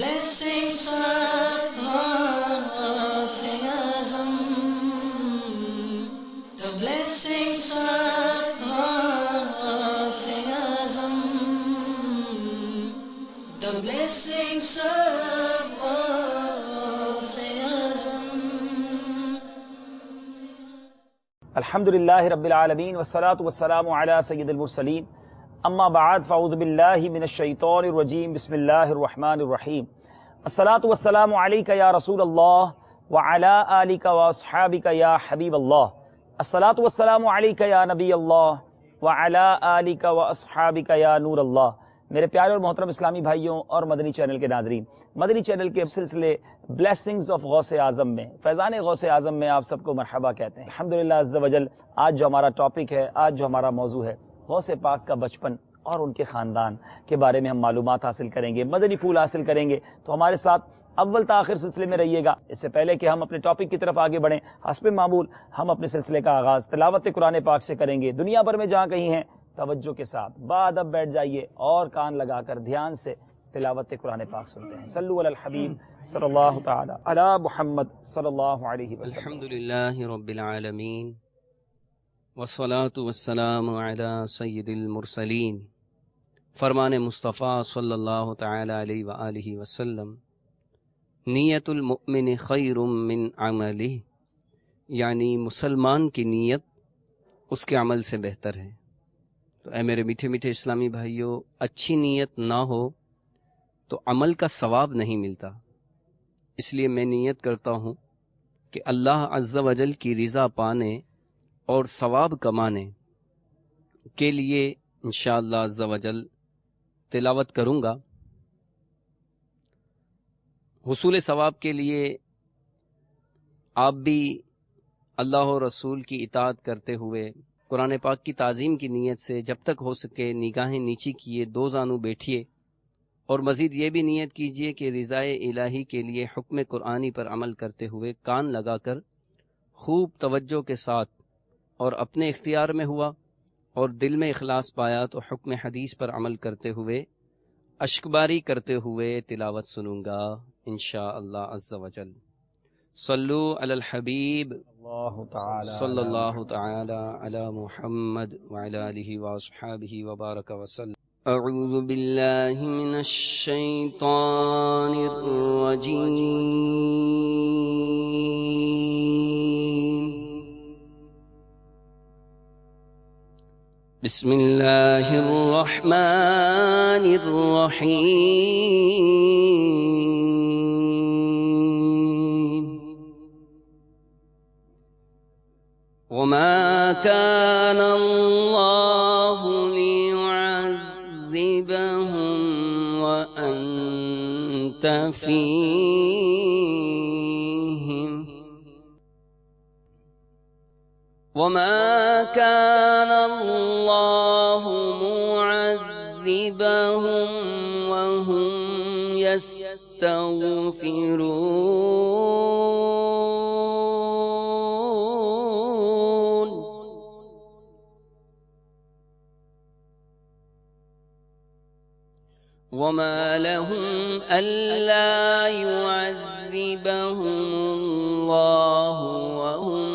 blessings of Ghafiazam, the blessings of Ghafiazam, the blessings of Ghafiazam. الحمدللہ رب العالمین والصلاة والسلام علی سید المرسلین اما بعد فاعوذ باللہ من الشیطان الرجیم بسم اللہ الرحمن الرحیم الصلاة والسلام علیک یا رسول اللہ وعلی آلک واصحابک یا حبیب اللہ الصلاة والسلام علیک یا نبی اللہ وعلی آلک واصحابک یا نور اللہ۔ میرے پیارے اور محترم اسلامی بھائیوں اور مدنی چینل کے ناظرین، مدنی چینل کے سلسلے بلیسنگز آف غوث اعظم میں، فیضان غوث اعظم میں آپ سب کو مرحبا کہتے ہیں۔ الحمدللہ عز وجل آج جو ہمارا ٹاپک ہے، آج جو ہمارا موضوع ہے، غوث پاک کا بچپن اور ان کے خاندان کے بارے میں ہم معلومات حاصل کریں گے، مدنی پھول حاصل کریں گے۔ تو ہمارے ساتھ اول تا آخر سلسلے میں رہیے گا۔ اس سے پہلے کہ ہم اپنے ٹاپک کی طرف آگے بڑھیں، حسب معمول ہم اپنے سلسلے کا آغاز تلاوت قرآن پاک سے کریں گے۔ دنیا بھر میں جہاں کہیں ہیں توجہ کے ساتھ بادب بیٹھ جائیے اور کان لگا کر دھیان سے تلاوت قرآن پاک سنتے ہیں۔ صلو علی الحبیب صلی اللہ تعالی علی محمد صلی اللہ علیہ وسلم۔ الحمدللہ رب العالمین والصلاة والسلام علی سید المرسلین۔ فرمان مصطفیٰ صلی اللہ تعالی علیہ وآلہ وسلم، نیت المؤمن خیر من عملہ، یعنی مسلمان کی نیت اس کے عمل سے بہتر ہے۔ تو اے میرے میٹھے میٹھے اسلامی بھائیوں، اچھی نیت نہ ہو تو عمل کا ثواب نہیں ملتا۔ اس لیے میں نیت کرتا ہوں کہ اللہ عز و جل کی رضا پانے اور ثواب کمانے کے لیے انشاءاللہ عز و جل تلاوت کروں گا۔ حصول ثواب کے لیے آپ بھی اللہ و رسول کی اطاعت کرتے ہوئے قرآن پاک کی تعظیم کی نیت سے جب تک ہو سکے نگاہیں نیچی کیے، دو زانو بیٹھیے، اور مزید یہ بھی نیت کیجئے کہ رضائے الہی کے لیے حکم قرآنی پر عمل کرتے ہوئے کان لگا کر خوب توجہ کے ساتھ اور اپنے اختیار میں ہوا اور دل میں اخلاص پایا تو حکم حدیث پر عمل کرتے ہوئے اشکباری کرتے ہوئے تلاوت سنوں گا انشاءاللہ عز و جل۔ صلو علی الحبیب صلی اللہ تعالی علی محمد وعلی آلہ واصحابہ وبارک وسلم۔ اعوذ باللہ من الشیطان الرجیم، بسم اللہ الرحمن الرحیم۔ وما كان الله ليعذبهم وأنت فيهم، وما كان الله معذبهم وهم يستغفرون، وما لهم ألا يعذبهم الله وهم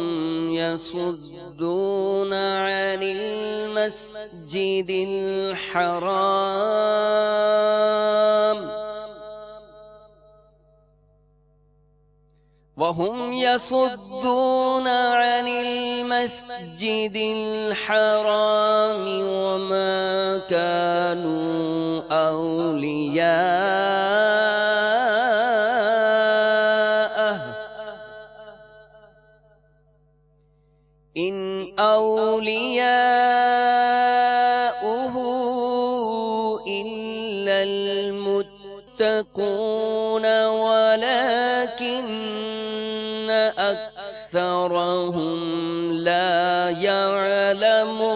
يصدون عن المسجد الحرام، وهم يصدون عن المسجد الحرام وما كانوا أولياءه إن أولياؤه إلا المتقون ولكن أكثرهم لا يعلمون۔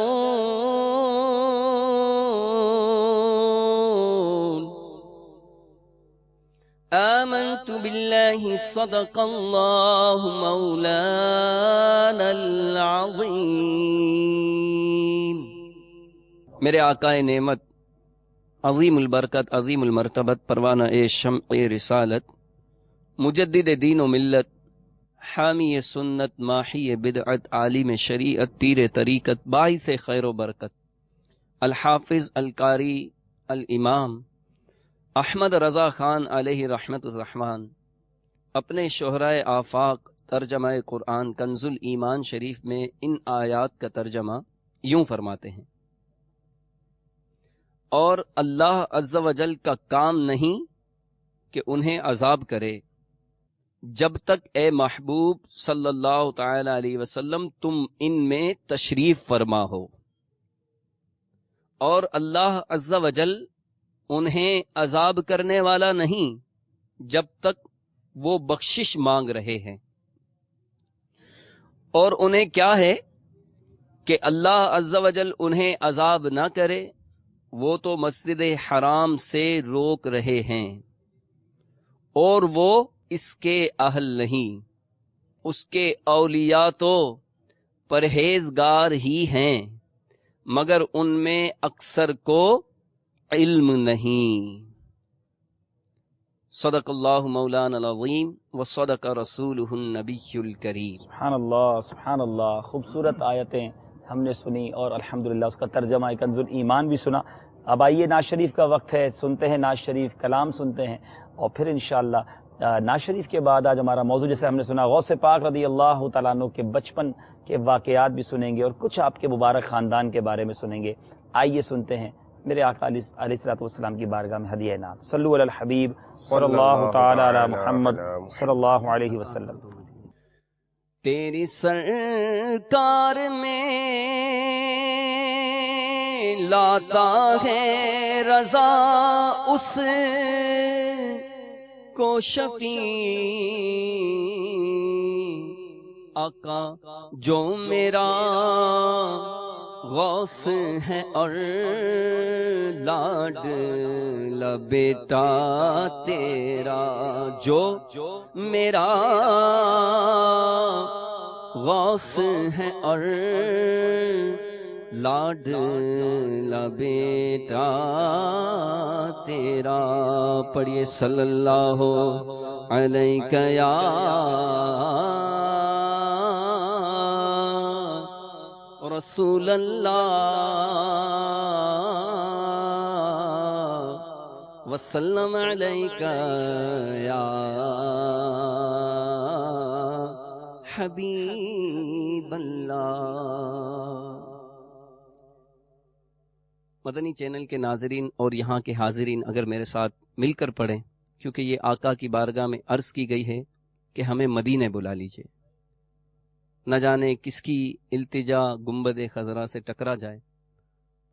آمنت بالله صدق الله مولانا العظيم۔ میرے آقائے نعمت عظیم البرکت عظیم المرتبت پروانہ شمع رسالت مجدد دین و ملت حامی سنت ماحی بدعت عالم شریعت پیر طریقت باعث خیر و برکت الحافظ القاری الامام احمد رضا خان علیہ رحمت الرحمن اپنے شہرائے آفاق ترجمہ قرآن کنز الایمان شریف میں ان آیات کا ترجمہ یوں فرماتے ہیں، اور اللہ عز و جل کا کام نہیں کہ انہیں عذاب کرے جب تک اے محبوب صلی اللہ تعالی علیہ وسلم تم ان میں تشریف فرما ہو، اور اللہ عز و جل انہیں عذاب کرنے والا نہیں جب تک وہ بخشش مانگ رہے ہیں۔ اور انہیں کیا ہے کہ اللہ عز و جل انہیں عذاب نہ کرے، وہ تو مسجد حرام سے روک رہے ہیں اور وہ اس کے اہل نہیں، اس کے اولیاء تو پرہیزگار ہی ہیں مگر ان میں اکثر کو علم نہیں۔ صدق اللہ مولانا العظیم وصدق رسولہ النبی الکریم۔ سبحان اللہ، خوبصورت آیتیں ہم نے سنی اور الحمدللہ اس کا ترجمہ کنز الایمان بھی سنا۔ اب آئیے نعت شریف کا وقت ہے، سنتے ہیں نعت شریف، کلام سنتے ہیں، اور پھر انشاءاللہ نعت شریف کے بعد آج ہمارا موضوع جیسے ہم نے سنا غوث پاک رضی اللہ تعالیٰ عنہ کے بچپن کے واقعات بھی سنیں گے اور کچھ آپ کے مبارک خاندان کے بارے میں سنیں گے۔ آئیے سنتے ہیں میرے آقا علیہ الصلوۃ والسلام کی بارگاہ میں ہدیہ نعت۔ صلو علی الحبیب صلی اللہ تعالی علی محمد صلی اللہ علیہ وسلم۔ تیری سرکار میں لاتا ہے رضا اس کو شفیع آقا جو میرا غوث ہے اور لاڈلا بیٹا تیرا، جو میرا غوث ہے اور لاڈلا بیٹا تیرا۔ پڑھیے صلی اللہ علیہ یا رسول اللہ وسلم علیک یا حبیب اللہ۔ مدنی چینل کے ناظرین اور یہاں کے حاضرین اگر میرے ساتھ مل کر پڑھیں، کیونکہ یہ آقا کی بارگاہ میں عرض کی گئی ہے کہ ہمیں مدینے بلا لیجئے، نہ جانے کس کی التجا گنبد خضرا سے ٹکرا جائے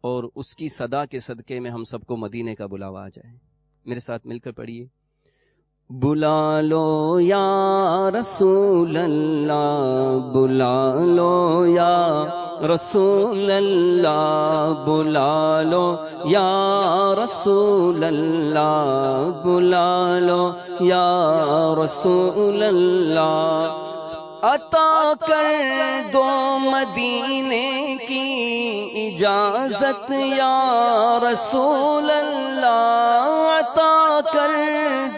اور اس کی صدا کے صدقے میں ہم سب کو مدینے کا بلاوا آ جائے۔ میرے ساتھ مل کر پڑھیے، بلا لو یا رسول اللہ، بلا لو یا رسول اللہ، بلا لو یا رسول اللہ، بلا لو یا رسول اللہ، عطا کر دو مدینے کی اجازت یا رسول اللہ، عطا کر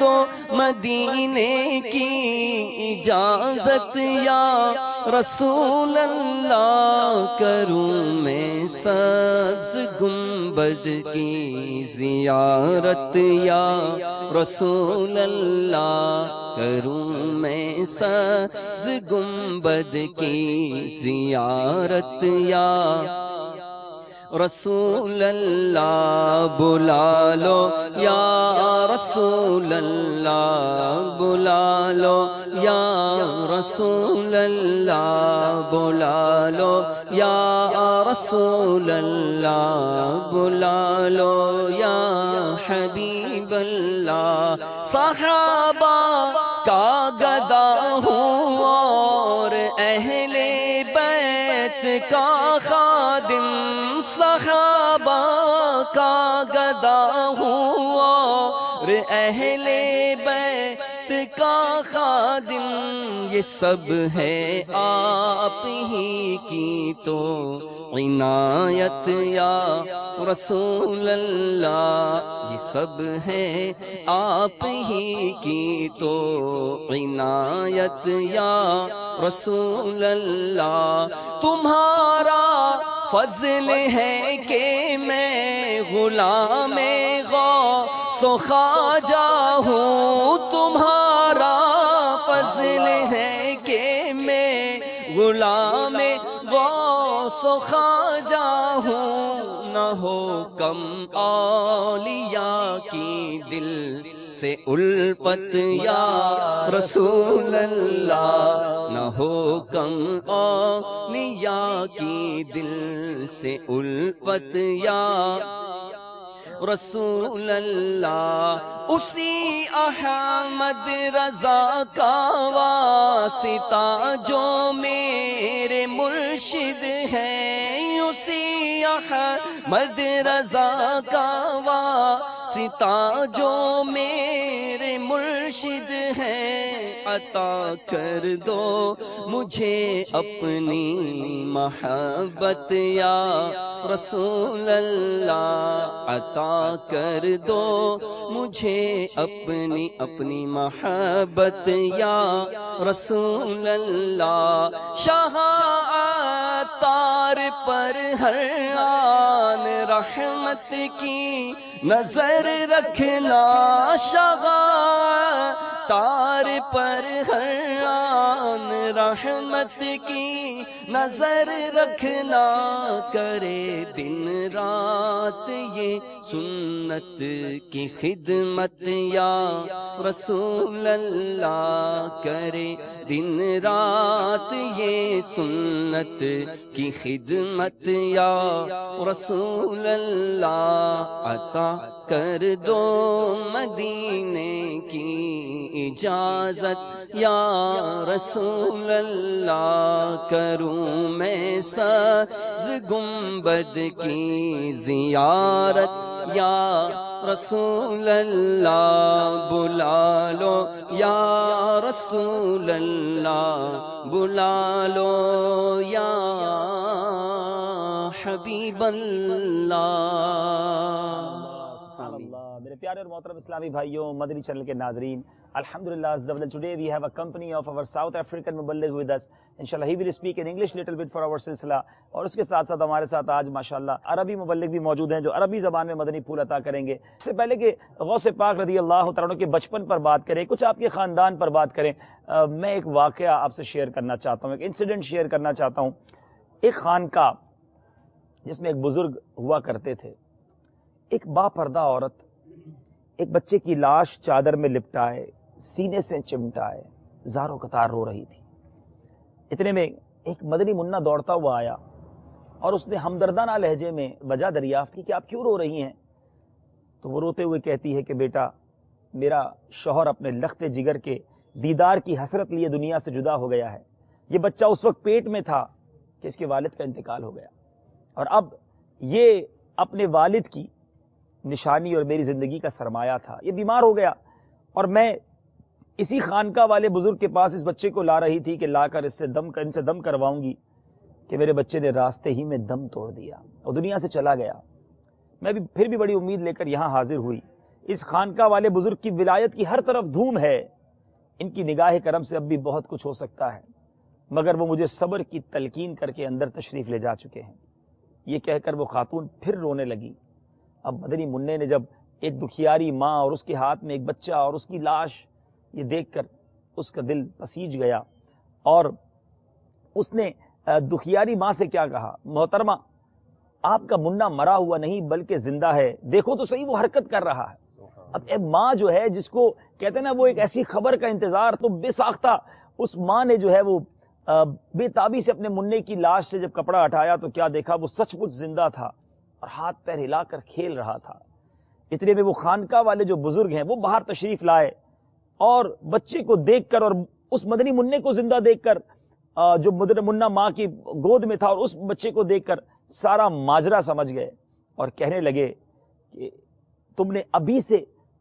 دو مدینے کی اجازت یا رسول اللہ، کروں میں سبز گنبد کی زیارت یا رسول اللہ، کروں میں سبز گنبد کی زیارت یا رسول اللہ، بلا لو یا رسول اللہ، بلا لو یا رسول اللہ، بلا لو یا رسول اللہ، بلا لو یا حبیب اللہ۔ صحابہ کا گدا ہوں اور اہل بیت کا خادم، صحابہ کا گدا ہوں اور اہل بیت بیت کا خادم، یہ سب ہے آپ ہی کی تو عنایت یا رسول اللہ، یہ سب ہے آپ ہی کی تو عنایت یا رسول اللہ، تمہارا فضل ہے کہ میں غلام غوث و خواجہ ہوں، تمہارا فضل ہے کہ میں غلام غوث و خواجہ ہوں، نہ ہو کم اولیاء کی دل سے الفت یا رسول اللہ، نہ ہو کم اولیاء کی دل سے الفت یا رسول اللہ، اسی احمد رضا کا واسطہ جو میرے مرشد ہے، اسی احمد رضا کا واسطہ جو میرے مرشد ہے، عطا کر دو مجھے اپنی محبت یا رسول اللہ، عطا کر دو مجھے اپنی محبت یا رسول اللہ، شاہ عطار پر ہر آن رحمت کی نظر رکھنا، شاہ عطار پر ہر آن رحمت کی نظر رکھنا، کرے دن رات یہ سنت کی خدمت یا رسول اللہ، کرے دن رات یہ سنت کی خدمت یا رسول اللہ، عطا کر دو مدینے کی اجازت یا رسول اللہ، کروں میں سبز گنبد کی زیارت یا رسول اللہ، بلا لو یا رسول اللہ، بلا لو یا حبیب اللہ۔ میرے پیارے اور محترم اسلامی بھائیوں، مدنی چینل کے ناظرین، الحمدللہ today we have a company of our South African مبلغ with us. inshallah he will speak in English little bit for our سلسلہ، اور اس کے ساتھ ساتھ ہمارے ساتھ آج ماشاءاللہ عربی مبلغ بھی موجود ہیں جو عربی زبان میں مدنی پھول عطا کریں گے۔ اس سے پہلے کہ غوث پاک رضی اللہ تعالیٰ عنہ کے بچپن پر بات کریں، کچھ آپ کے خاندان پر بات کریں، میں ایک واقعہ آپ سے شیئر کرنا چاہتا ہوں، ایک انسیڈنٹ شیئر کرنا چاہتا ہوں۔ ایک خانقاہ جس میں ایک بزرگ ہوا کرتے تھے، ایک با پردہ عورت ایک بچے کی لاش چادر میں لپٹائے سینے سے چمٹائے زاروں قطار رو رہی تھی۔ اتنے میں ایک مدنی منا دوڑتا ہوا آیا اور اس نے ہمدردانہ لہجے میں وجہ دریافت کی کہ آپ کیوں رو رہی ہیں؟ تو وہ روتے ہوئے کہتی ہے کہ بیٹا، میرا شوہر اپنے لخت جگر کے دیدار کی حسرت لیے دنیا سے جدا ہو گیا ہے۔ یہ بچہ اس وقت پیٹ میں تھا کہ اس کے والد کا انتقال ہو گیا، اور اب یہ اپنے والد کی نشانی اور میری زندگی کا سرمایہ تھا، یہ بیمار ہو گیا، اور میں اسی خانقاہ والے بزرگ کے پاس اس بچے کو لا رہی تھی کہ لا کر ان سے دم کرواؤں گی، کہ میرے بچے نے راستے ہی میں دم توڑ دیا اور دنیا سے چلا گیا۔ میں بھی پھر بھی بڑی امید لے کر یہاں حاضر ہوئی۔ اس خانقاہ والے بزرگ کی ولایت کی ہر طرف دھوم ہے، ان کی نگاہ کرم سے اب بھی بہت کچھ ہو سکتا ہے، مگر وہ مجھے صبر کی تلقین کر کے اندر تشریف لے جا چکے ہیں۔ یہ کہہ کر وہ خاتون پھر رونے لگی۔ اب مدنی منع نے جب ایک دکھیاری ماں اور اس کے ہاتھ میں ایک بچہ اور اس کی لاش یہ دیکھ کر اس کا دل پسیج گیا، اور اس نے دکھیاری ماں سے کیا کہا، محترمہ آپ کا منا مرا ہوا نہیں بلکہ زندہ ہے، دیکھو تو صحیح وہ حرکت کر رہا ہے۔ اب اے ماں جو ہے، جس کو کہتے ہیں نا وہ ایک ایسی خبر کا انتظار، تو بے ساختہ اس ماں نے جو ہے وہ بے تابی سے اپنے منع کی لاش سے جب کپڑا ہٹایا تو کیا دیکھا، وہ سچ مچ زندہ تھا اور ہاتھ پیر ہلا کر کھیل رہا تھا۔ اتنے میں وہ خانقاہ والے جو بزرگ ہیں وہ باہر تشریف لائے، اور بچے کو دیکھ کر اور اس مدنی منع کو زندہ دیکھ کر، جو منا ماں کی گود میں تھا، اور اس بچے کو دیکھ کر سارا ماجرا سمجھ گئے اور کہنے لگے کہ تم نے ابھی سے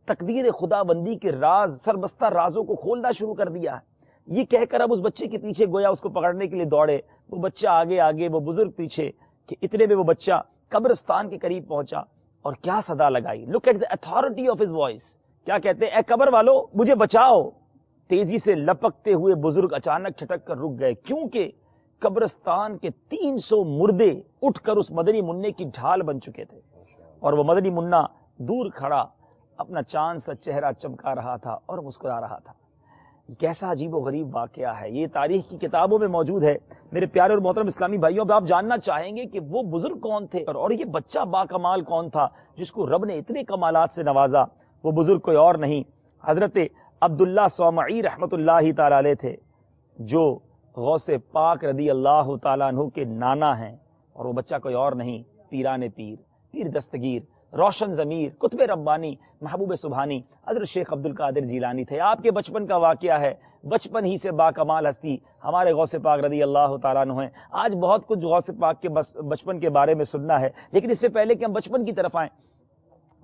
تقدیر خدا بندی کے راز، سربستہ رازوں کو کھولنا شروع کر دیا ہے. یہ کہہ کر اب اس بچے کے پیچھے گویا اس کو پکڑنے کے لیے دوڑے. وہ بچہ آگے آگے، وہ بزرگ پیچھے، کہ اتنے میں وہ بچہ قبرستان کے قریب پہنچا اور کیا صدا لگائی. Look at the authority of his voice. کیا کہتے ہیں؟ اے قبر والو مجھے بچاؤ. تیزی سے لپکتے ہوئے بزرگ اچانک چھٹک کر رک گئے، کیونکہ قبرستان کے 300 مردے اٹھ کر اس مدنی منع کی ڈھال بن چکے تھے، اور وہ مدنی منا دور کھڑا اپنا چاند سا چہرہ چمکا رہا تھا اور مسکرا رہا تھا. کیسا عجیب و غریب واقعہ ہے، یہ تاریخ کی کتابوں میں موجود ہے. میرے پیارے اور محترم اسلامی بھائیوں، اب آپ جاننا چاہیں گے کہ وہ بزرگ کون تھے اور یہ بچہ با کمال کون تھا جس کو رب نے اتنے کمالات سے نوازا. وہ بزرگ کوئی اور نہیں، حضرت عبداللہ صومعی رحمۃ اللہ تعالی علیہ تھے، جو غوث پاک رضی اللہ تعالیٰ عنہ کے نانا ہیں. اور وہ بچہ کوئی اور نہیں، پیران پیر، پیر دستگیر، روشن ضمیر، قطب ربانی، محبوب سبحانی حضرت شیخ عبد القادر جیلانی تھے. آپ کے بچپن کا واقعہ ہے، بچپن ہی سے با کمال ہستی ہمارے غوث پاک رضی اللہ تعالیٰ عنہ ہیں. آج بہت کچھ غوث پاک کے بچپن کے بارے میں سننا ہے، لیکن اس سے پہلے کہ ہم بچپن کی طرف آئیں،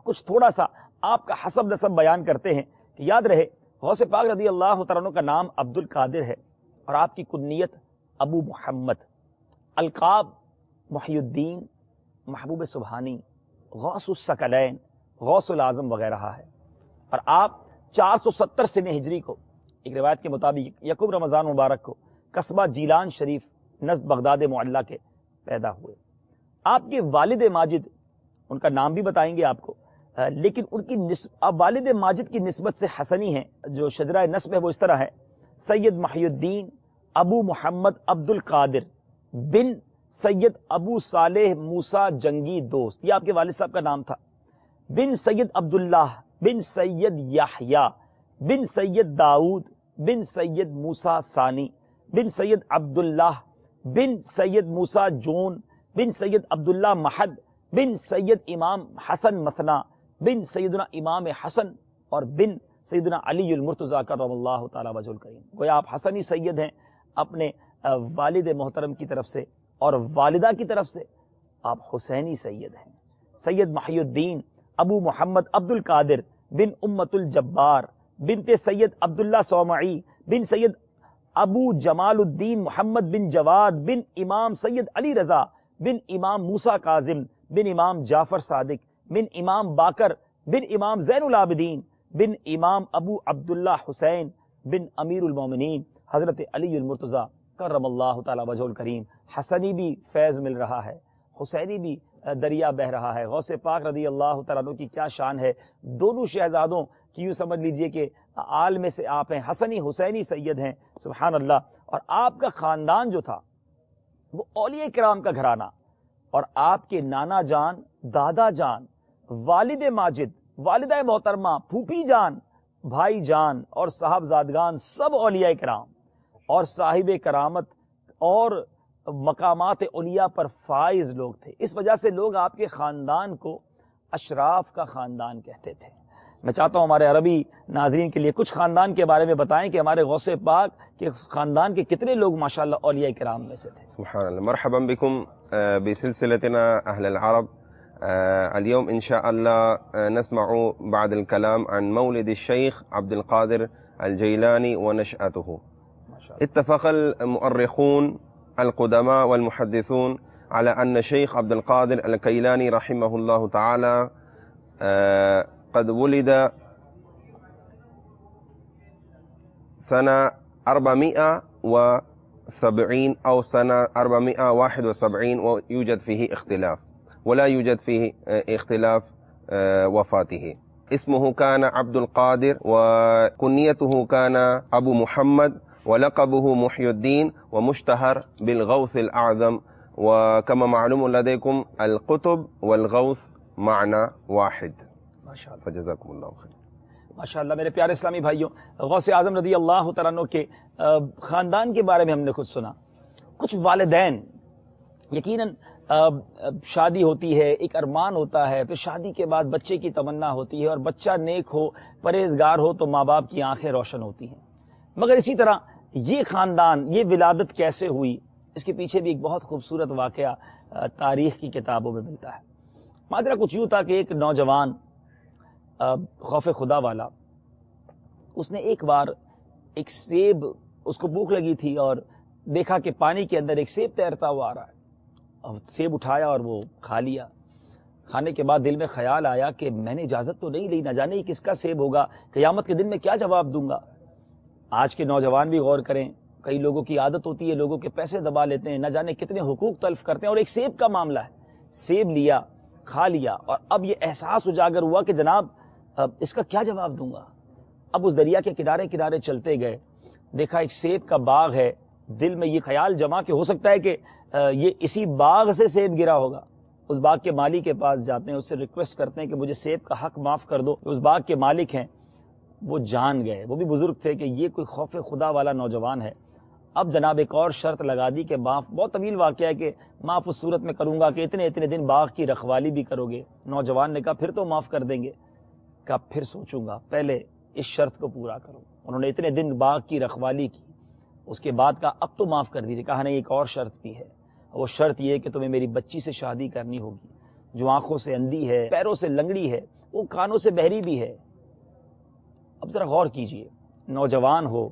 کچھ تھوڑا سا آپ کا حسب نسب بیان کرتے ہیں کہ یاد رہے. غوث پاک رضی اللہ تعالیٰ عنہ کا نام عبد القادر ہے اور آپ کی کنیت ابو محمد، القاب محی الدین، محبوب سبحانی، غوث الثقلین، غوث العظم وغیرہ ہے. اور آپ 470 سن ہجری کو، ایک روایت کے مطابق یکم رمضان مبارک کو، قصبہ جیلان شریف نزد بغداد معلیٰ کے پیدا ہوئے. آپ کے والد ماجد، ان کا نام بھی بتائیں گے آپ کو، لیکن ان کی آپ والد ماجد کی نسبت سے حسنی ہیں. جو شجرہ نسب ہے وہ اس طرح ہے: سید محی الدین ابو محمد عبد القادر بن سید ابو صالح موسیٰ جنگی دوست، یہ آپ کے والد صاحب کا نام تھا. بن سید عبداللہ بن سید یحییٰ بن سید داؤد بن سید موسیٰ ثانی بن سید عبداللہ بن سید موسیٰ جون بن سید عبداللہ محد بن سید امام حسن مثنا بن سیدنا امام حسن اور بن سیدنا علی المرتضیٰ کرم اللہ تعالی وجہ الکریم. گویا آپ حسنی سید ہیں اپنے والد محترم کی طرف سے، اور والدہ کی طرف سے آپ حسینی سید ہیں. سید محی الدین ابو محمد عبد القادر بن امت الجبار بنت سید عبداللہ صومعی بن سید ابو جمال الدین محمد بن جواد بن امام سید علی رضا بن امام موسیٰ کاظم بن امام جعفر صادق بن امام باکر بن امام زین العابدین بن امام ابو عبداللہ حسین بن امیر المومنین حضرت علی المرتضیٰ کرم اللہ تعالی وجہ الکریم. حسنی بھی فیض مل رہا ہے، حسینی بھی دریا بہ رہا ہے. غوث پاک رضی اللہ تعالیٰ عنہ کی کیا شان ہے. دونوں شہزادوں کی یوں سمجھ لیجئے کہ آل میں سے آپ ہیں، حسنی حسینی سید ہیں. سبحان اللہ. اور آپ کا خاندان جو تھا وہ اولیاء کرام کا گھرانہ، اور آپ کے نانا جان، دادا جان، والد ماجد، والدہ محترمہ، پھوپھی جان، بھائی جان اور صاحبزادگان سب اولیاء کرام اور صاحب کرامت اور مقامات اولیاء پر فائز لوگ تھے. اس وجہ سے لوگ آپ کے خاندان کو اشراف کا خاندان کہتے تھے. میں چاہتا ہوں ہمارے عربی ناظرین کے لیے کچھ خاندان کے بارے میں بتائیں کہ ہمارے غوث پاک کے خاندان کے کتنے لوگ ماشاءاللہ اولیاء کرام میں سے تھے. سبحان اللہ. مرحبا بكم بسلسلتنا أهل العرب. اليوم إن شاء الله نسمع بعد الكلام عن مولد الشيخ عبد القادر الجيلاني ونشأته. اتفق المؤرخون القدماء والمحدثون على أن الشيخ عبد القادر الجيلاني رحمه الله تعالى قد ولد سنة 470 أو سنة 471 ويوجد فيه اختلاف، ولا يوجد فيه اختلاف وفاته. اسمه كان عبد القادر وكنيته كان أبو محمد ولقبه محي الدين ومشتهر بالغوث الأعظم. وكما معلوم لديكم القطب والغوث معنى واحد. فجزاكم الله خير. ماشاءاللہ. میرے پیارے اسلامی بھائیوں، غوث اعظم رضی اللہ تعالیٰ عنہ کے خاندان کے بارے میں ہم نے کچھ سنا. کچھ والدین یقیناً شادی ہوتی ہے، ایک ارمان ہوتا ہے، پھر شادی کے بعد بچے کی تمنا ہوتی ہے، اور بچہ نیک ہو، پرہیزگار ہو تو ماں باپ کی آنکھیں روشن ہوتی ہیں. مگر اسی طرح یہ خاندان، یہ ولادت کیسے ہوئی، اس کے پیچھے بھی ایک بہت خوبصورت واقعہ تاریخ کی کتابوں میں ملتا ہے. ماجرا کچھ یوں تھا کہ ایک نوجوان خوف خدا والا، اس نے ایک بار ایک سیب، اس کو بھوک لگی تھی اور دیکھا کہ پانی کے اندر ایک سیب تیرتا ہوا آ رہا ہے، اور سیب اٹھایا اور وہ کھا لیا۔ کھانے کے بعد دل میں خیال آیا کہ میں نے اجازت تو نہیں لی، نہ جانے کس کا سیب ہوگا، قیامت کے دن میں کیا جواب دوں گا۔ آج کے نوجوان بھی غور کریں، کئی لوگوں کی عادت ہوتی ہے لوگوں کے پیسے دبا لیتے ہیں، نہ جانے کتنے حقوق تلف کرتے ہیں، اور ایک سیب کا معاملہ ہے، سیب لیا، کھا لیا، اور اب یہ احساس اجاگر ہوا کہ جناب اب اس کا کیا جواب دوں گا۔ اب اس دریا کے کنارے کنارے چلتے گئے، دیکھا ایک سیب کا باغ ہے، دل میں یہ خیال جمع کہ ہو سکتا ہے کہ یہ اسی باغ سے سیب گرا ہوگا۔ اس باغ کے مالک کے پاس جاتے ہیں، اس سے ریکویسٹ کرتے ہیں کہ مجھے سیب کا حق معاف کر دو۔ اس باغ کے مالک ہیں، وہ جان گئے، وہ بھی بزرگ تھے، کہ یہ کوئی خوف خدا والا نوجوان ہے۔ اب جناب ایک اور شرط لگا دی کہ معاف، بہت طویل واقعہ ہے کہ معاف اس صورت میں کروں گا کہ اتنے اتنے دن باغ کی رکھوالی بھی کرو گے۔ نوجوان نے کہا پھر تو معاف کر دیں گے، کہا پھر سوچوں گا، پہلے اس شرط کو پورا کروں۔ انہوں نے اتنے دن باغ کی رکھوالی کی، اس کے بعد کہا اب تو معاف کر دیجیے۔ کہا نہیں، ایک اور شرط بھی ہے، وہ شرط یہ ہے کہ تمہیں میری بچی سے شادی کرنی ہوگی، جو آنکھوں سے اندھی ہے، پیروں سے لنگڑی ہے، وہ کانوں سے بہری بھی ہے۔ اب ذرا غور کیجئے، نوجوان ہو،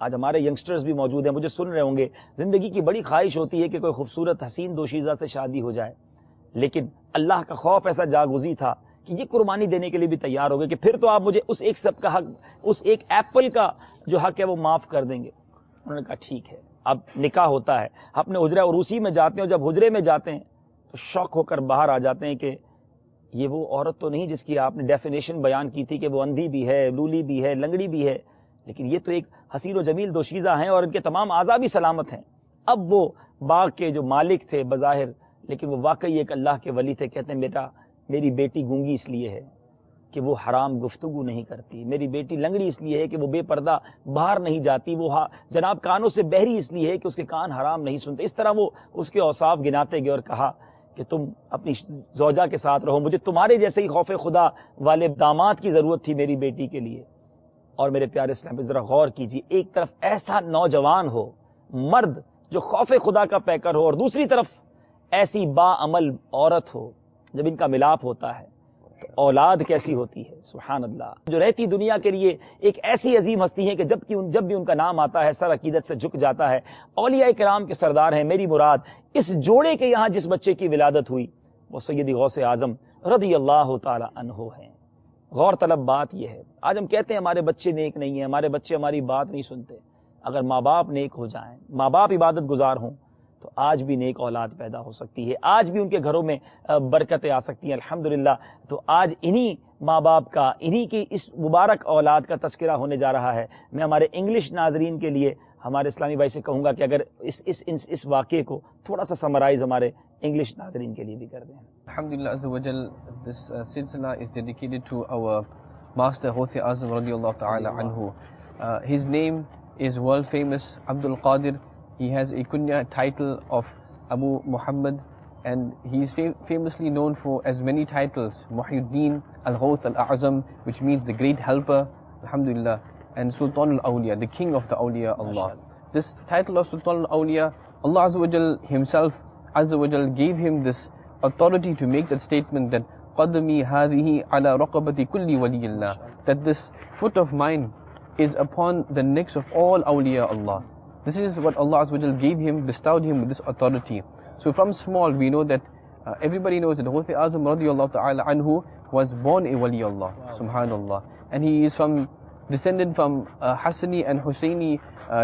آج ہمارے ینگسٹرز بھی موجود ہیں، مجھے سن رہے ہوں گے، زندگی کی بڑی خواہش ہوتی ہے کہ کوئی خوبصورت حسین دوشیزہ سے شادی ہو جائے، لیکن اللہ کا خوف ایسا جاگزی تھا کہ یہ قربانی دینے کے لیے بھی تیار ہو گئے کہ پھر تو آپ مجھے اس ایک سب کا حق، اس ایک ایپل کا جو حق ہے وہ معاف کر دیں گے۔ انہوں نے کہا ٹھیک ہے۔ اب نکاح ہوتا ہے، اپنے حجرہ عروسی میں جاتے ہیں، اور جب حجرے میں جاتے ہیں تو شوق ہو کر باہر آ جاتے ہیں کہ یہ وہ عورت تو نہیں جس کی آپ نے ڈیفینیشن بیان کی تھی کہ وہ اندھی بھی ہے، لولی بھی ہے، لنگڑی بھی ہے، لیکن یہ تو ایک حسین و جمیل دوشیزہ ہیں اور ان کے تمام اعضاء بھی سلامت ہیں۔ اب وہ باغ کے جو مالک تھے بظاہر، لیکن وہ واقعی ایک اللہ کے ولی تھے، کہتے ہیں بیٹا میری بیٹی گونگی اس لیے ہے کہ وہ حرام گفتگو نہیں کرتی، میری بیٹی لنگڑی اس لیے ہے کہ وہ بے پردہ باہر نہیں جاتی، وہ جناب کانوں سے بہری اس لیے ہے کہ اس کے کان حرام نہیں سنتے۔ اس طرح وہ اس کے اوصاف گناتے گئے اور کہا کہ تم اپنی زوجہ کے ساتھ رہو، مجھے تمہارے جیسے ہی خوف خدا والے داماد کی ضرورت تھی میری بیٹی کے لیے۔ اور میرے پیارے اسلام پہ ذرا غور کیجیے، ایک طرف ایسا نوجوان ہو، مرد جو خوف خدا کا پیکر ہو، اور دوسری طرف ایسی با عمل عورت ہو، جب ان کا ملاپ ہوتا ہے تو اولاد کیسی ہوتی ہے، سبحان اللہ۔ جو رہتی دنیا کے لیے ایک ایسی عظیم ہستی ہے کہ جب بھی ان کا نام آتا ہے سر عقیدت سے جھک جاتا ہے۔ اولیاء کرام کے سردار ہیں۔ میری مراد اس جوڑے کے یہاں جس بچے کی ولادت ہوئی وہ سیدی غوث اعظم رضی اللہ تعالی عنہ ہیں۔ غور طلب بات یہ ہے، آج ہم کہتے ہیں ہمارے بچے نیک نہیں ہیں، ہمارے بچے ہماری بات نہیں سنتے۔ اگر ماں باپ نیک ہو جائیں، ماں باپ عبادت گزار ہوں، تو آج بھی نیک اولاد پیدا ہو سکتی ہے، آج بھی ان کے گھروں میں برکتیں آ سکتی ہیں الحمدللہ۔ تو آج انہی ماں باپ کا، انہی کی اس مبارک اولاد کا تذکرہ ہونے جا رہا ہے۔ میں ہمارے انگلش ناظرین کے لیے ہمارے اسلامی بھائی سے کہوں گا کہ اگر اس واقعے کو تھوڑا سا سمرائز ہمارے انگلش ناظرین کے لیے بھی کر دیں۔ Alhamdulillah Azza wa Jal, this silsila is dedicated to our master Ghuthi Azam radiallahu ta'ala anhu. His name is world famous Abdul Qadir. He has a kunya title of Abu Muhammad, and he is famously known for as many titles: Muhyiddin al-Ghawth al-A'zam, which means the great helper, alhamdulillah, and Sultan al-Awliya, the king of the awliya Allah. This title of Sultan al-Awliya, Allah Azza wa Jal himself Azza wa Jal gave him this authority to make that statement that qadami hadhihi ala raqabati kulli waliyillah, that this foot of mine is upon the necks of all awliya Allah. This is what Allah Azza wa Jal gave him, bestowed him with this authority. So from small we know that everybody knows that Ghuthi Azam radiyallahu ta'ala anhu was born a wali Allah, subhanallah, and he is descended from Hassani and Husseini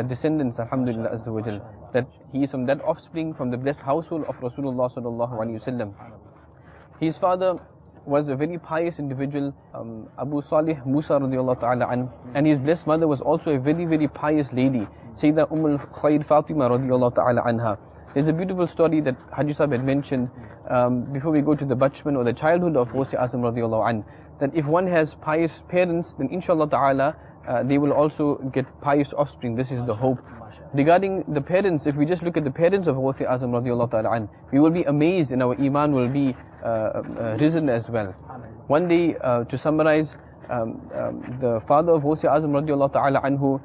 descendants, alhamdulillah Azza wa Jal, that he is from that offspring, from the blessed household of Rasulullah sallallahu alaihi wasallam. His father was a very pious individual, Abu Salih Musa radiyallahu ta'ala an, and his blessed mother was also a very, very pious lady, Sayyidah Khair Fatima radiyallahu ta'ala anha. There's a beautiful story that Haji Sahib had mentioned before we go to the bachman or the childhood of Ghuthi Azam radiyallahu an, that if one has pious parents, then inshallah ta'ala they will also get pious offspring. This is the hope. Regarding the parents, if we just look at the parents of Ghuthi Azam radiyallahu ta'ala an, we will be amazed and our iman will be risen as well. One day, to summarize, the father of Ghuthi Azam radiyallahu ta'ala anhu,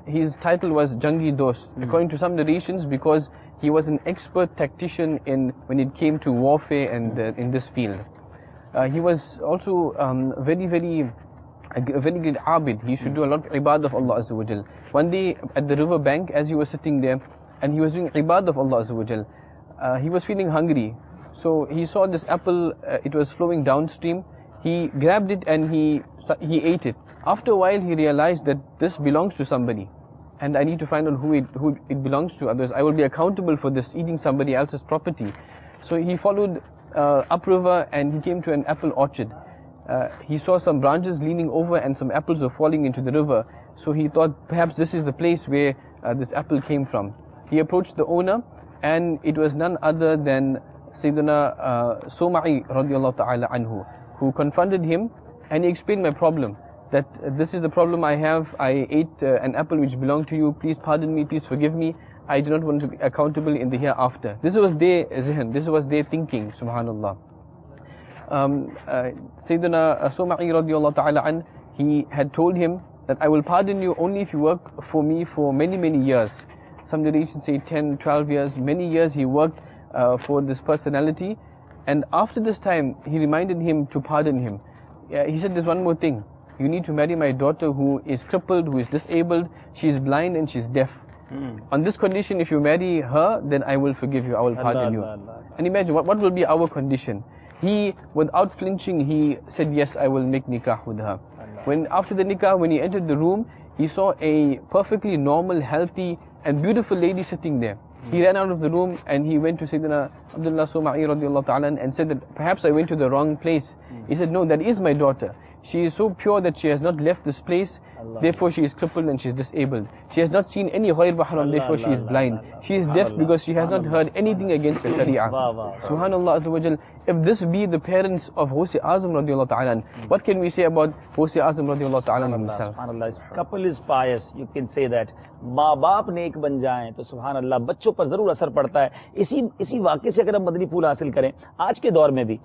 his title was Jangi Dost, according to some narrations, because he was an expert tactician when it came to warfare and in this field. He was also very great abid. He used to do a lot of ibadah of Allah Azza wa Jal. One day at the river bank, as he was sitting there and he was doing ibadah of Allah Azza wa Jal, he was feeling hungry. So he saw this apple, it was flowing downstream. He grabbed it and he ate it. After a while he realized that this belongs to somebody and I need to find out who it belongs to, otherwise I will be accountable for this, eating somebody else's property. So he followed upriver and he came to an apple orchard. He saw some branches leaning over and some apples were falling into the river. So he thought perhaps this is the place where this apple came from. He approached the owner and it was none other than Sayyidina Soma'i radiallahu ta'ala anhu, who confronted him and he explained my problem, that this is the problem I have. I ate an apple which belonged to you. Please pardon me, please forgive me. I do not want to be accountable in the hereafter. This was their zihin, this was their thinking, subhanallah. Sayyidina Soma'i radiallahu ta'ala an, he had told him that I will pardon you only if you work for me for many years. Some narrations say 10, 12 years, many years he worked for this personality. And after this time, he reminded him to pardon him. He said, there's one more thing. You need to marry my daughter who is crippled, who is disabled, she is blind and she is deaf. On this condition, if you marry her, then I will forgive you, I will pardon you. And imagine, what will be our condition? He, without flinching, he said, yes, I will make nikah with her. When after the nikah, when he entered the room, he saw a perfectly normal, healthy and beautiful lady sitting there. He ran out of the room and he went to Sayyidina Abdullah Soma'i radiallahu ta'ala and said that perhaps I went to the wrong place. He said, no, that is my daughter. She is so pure that she has not left this place, therefore she is crippled and she is disabled. She has not seen any ghayr wa haram, therefore she is blind. She is deaf because she has not heard anything against the Sharia. Subhanallah Azza wa Jal. If this be the parents of Ghaus Azam radiallahu ta'ala, what can we say about Ghaus Azam radiallahu ta'ala himself? SubhanAllah, couple is pious, you can say that. ماں باپ نیک بن جائیں تو سبحان اللہ بچوں پر ضرور اثر پڑتا ہے. اسی واقعے سے اگر ہم مدنی پھول حاصل کریں, آج کے دور میں بھی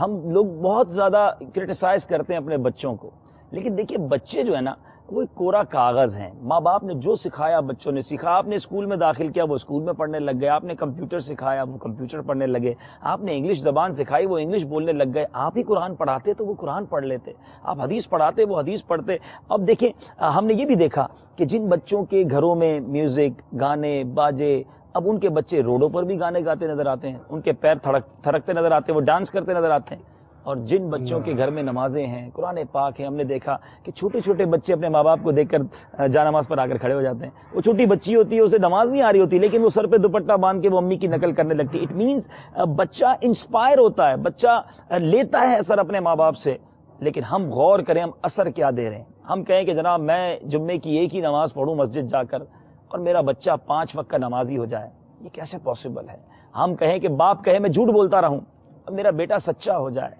ہم لوگ بہت زیادہ کرٹیسائز کرتے ہیں اپنے بچوں کو, لیکن دیکھیے بچے جو ہے نا وہ ایک کورا کاغذ ہیں. ماں باپ نے جو سکھایا بچوں نے سیکھا. آپ نے اسکول میں داخل کیا, وہ اسکول میں پڑھنے لگ گئے. آپ نے کمپیوٹر سکھایا, وہ کمپیوٹر پڑھنے لگے. آپ نے انگلش زبان سکھائی, وہ انگلش بولنے لگ گئے. آپ ہی قرآن پڑھاتے تو وہ قرآن پڑھ لیتے. آپ حدیث پڑھاتے, وہ حدیث پڑھتے. اب دیکھیں, ہم نے یہ بھی دیکھا کہ جن بچوں کے گھروں میں میوزک, گانے, باجے, اب ان کے بچے روڈوں پر بھی گانے گاتے نظر آتے ہیں, ان کے پیر تھڑکتے نظر آتے ہیں, وہ ڈانس کرتے نظر آتے ہیں. اور جن بچوں کے گھر میں نمازیں ہیں, قرآن پاک ہے, ہم نے دیکھا کہ چھوٹے چھوٹے بچے اپنے ماں باپ کو دیکھ کر جانماز پر آ کر کھڑے ہو جاتے ہیں. وہ چھوٹی بچی ہوتی ہے, اسے نماز نہیں آ رہی ہوتی, لیکن وہ سر پہ دوپٹہ باندھ کے وہ امی کی نقل کرنے لگتی ہے. اٹ مینس بچہ انسپائر ہوتا ہے, بچہ لیتا ہے اثر اپنے ماں باپ سے. لیکن ہم غور کریں ہم اثر کیا دے رہے ہیں. ہم کہیں کہ جناب میں جمعے کی ایک ہی نماز پڑھوں مسجد جا کر اور میرا بچہ 5 وقت کا نمازی ہو جائے, یہ کیسے پاسبل ہے؟ ہم کہیں کہ باپ کہے میں جھوٹ بولتا رہوں اور میرا بیٹا سچا ہو جائے,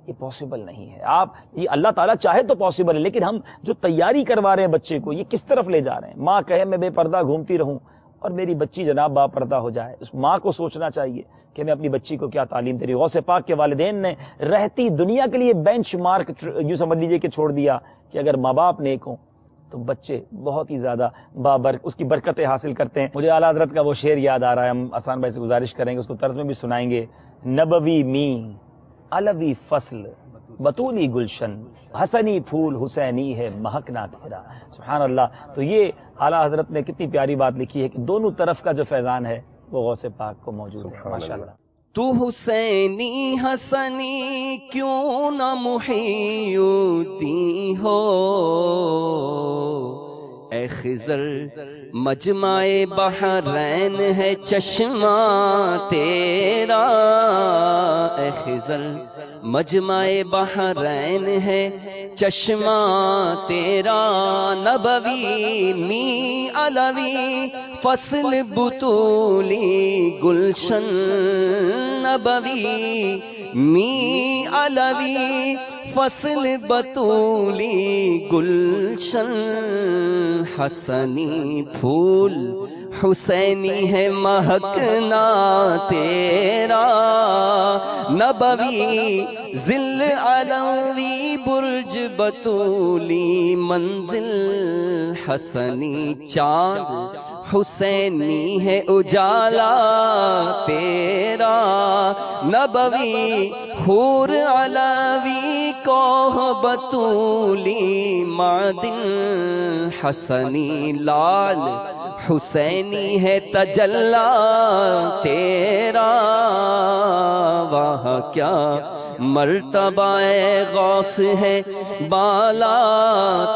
یہ پاسبل نہیں ہے. آپ یہ اللہ تعالیٰ چاہے تو پاسبل ہے, لیکن ہم جو تیاری کروا رہے ہیں بچے کو, یہ کس طرف لے جا رہے ہیں؟ ماں کہے میں بے پردہ گھومتی رہوں اور میری بچی جناب با پردہ ہو جائے. اس ماں کو سوچنا چاہیے کہ میں اپنی بچی کو کیا تعلیم دے رہی ہوں. غوث پاک کے والدین نے رہتی دنیا کے لیے بینچ مارک یوں سمجھ لیجیے کہ چھوڑ دیا کہ اگر ماں باپ نیک ہوں تو بچے بہت ہی زیادہ اس کی برکتیں حاصل کرتے ہیں. مجھے اعلیٰ حضرت کا وہ شعر یاد آ رہا ہے, ہم آسان بھائی سے گزارش کریں گے اس کو طرز میں بھی سنائیں گے. نبوی می علوی فصل بطولی گلشن, حسنی پھول حسینی ہے مہکنا تیرا. سبحان اللہ. تو یہ اعلیٰ حضرت نے کتنی پیاری بات لکھی ہے کہ دونوں طرف کا جو فیضان ہے وہ غوث پاک کو موجود ہے. ماشاء اللہ. تو حسینی حسنی کیوں نہ محیوتی ہو, اے خضر مجمع بحرین ہے چشمہ تیرا, اے خضر مجمع بحرین ہے چشمہ تیرا. نبوی می علوی فصل بطولی گلشن, نبوی می علوی فصل بطولی گلشن, حسنی پھول حسینی ہے مہکنا تیرا. نبوی ذل علوی برج بطولی منزل حسنی چاند حسینی ہے اجالا تیرا نبوی حور علوی کوہ بطولی معدن حسنی لال حسینی ہے تجلا تیرا وہاں کیا مرتبہ غوث ہے بالا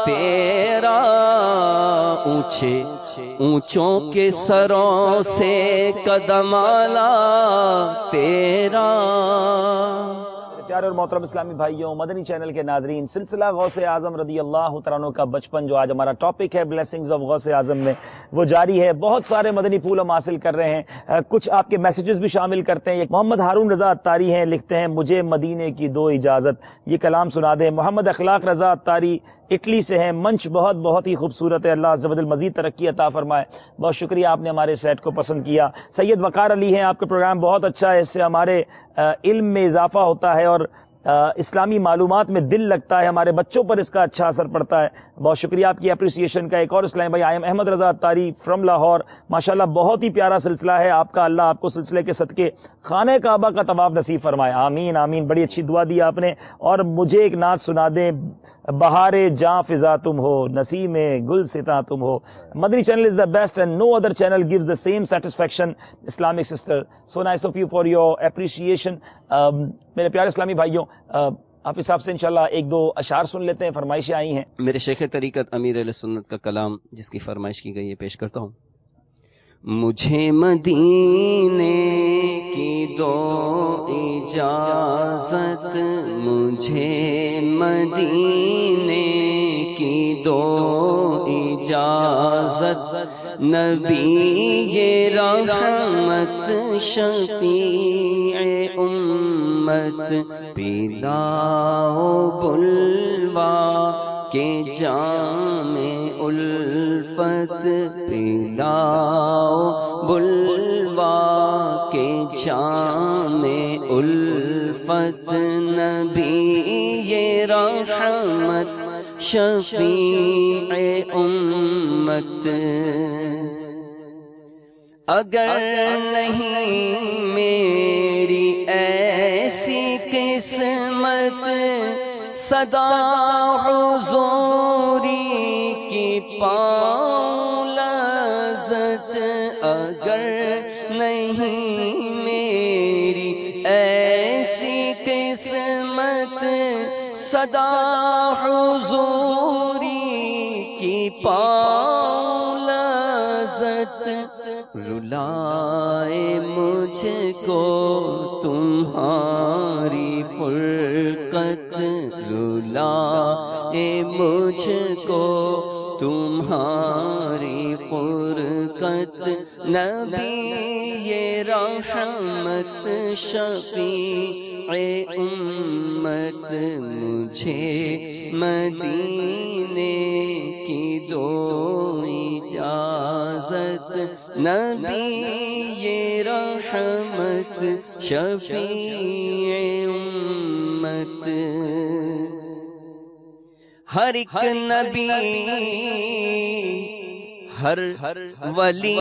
تیرا اونچے اونچوں کے سروں سے قدم آلا تیرا۔ پیارے اور محترم اسلامی بھائیوں، مدنی چینل کے ناظرین، سلسلہ غوث اعظم رضی اللہ تعالیٰ عنہ کا بچپن جو آج ہمارا ٹاپک ہے بلیسنگز آف غوث اعظم میں، وہ جاری ہے۔ بہت سارے مدنی پھول ہم حاصل کر رہے ہیں، کچھ آپ کے میسیجز بھی شامل کرتے ہیں۔ محمد ہارون رضا اتاری ہیں، لکھتے ہیں مجھے مدینے کی دو اجازت، یہ کلام سنا دیں۔ محمد اخلاق رضا اتاری اٹلی سے ہیں، منچ بہت ہی خوبصورت ہے، اللہ عز و جل مزید ترقی عطا فرمائے۔ بہت شکریہ، آپ نے ہمارے سیٹ کو پسند کیا۔ سید وقار علی ہیں، آپ کا پروگرام بہت اچھا ہے، اس سے ہمارے علم میں اضافہ ہوتا ہے اور اسلامی معلومات میں دل لگتا ہے، ہمارے بچوں پر اس کا اچھا اثر پڑتا ہے۔ بہت شکریہ آپ کی اپریسیشن کا۔ ایک اور اسلامی بھائی احمد رضا اتاری فرام لاہور، ماشاءاللہ بہت ہی پیارا سلسلہ ہے آپ کا، اللہ آپ کو سلسلے کے صدقے خانہ کعبہ کا طواف نصیب فرمائے، آمین آمین۔ بڑی اچھی دعا دی آپ نے۔ اور مجھے ایک نعت سنا دیں، بہار جاں فضا تم ہو، نسیم گل ستا تم ہو۔ مدنی channel is the best and no other channel gives the same satisfaction. Islamic sister, so nice of you for your appreciation. میرے پیارے اسلامی بھائیوں، آپ حساب سے انشاءاللہ ایک دو اشعار سن لیتے ہیں، فرمائشیں آئی ہیں۔ میرے شیخ طریقت امیر اہل سنت کا کلام جس کی فرمائش کی گئی ہے پیش کرتا ہوں۔ مجھے مدینے کی دو اجازت، مجھے مدینے کی دو اجازت، نبی رحمت شفیع امت پلاؤ بلوا کے جام الفت، پلاؤ بلوا کے جام الفت، نبی رحمت شفیع امت۔ اگر نہیں میری ایسی قسمت، صدا حضوری کی پاؤں لذت، اگر نہیں میری ایسی قسمت، صدا حضوری کی پاؤں لذت، رلائے مجھ کو تمہاری فرقت، رلائے مجھ کو تمہاری فرقت، نبی رحمت شفیع امت، مجھے مدینے کی دو اجازت، نبی رحمت شفیع امت۔ ہر ایک نبی ہر ولی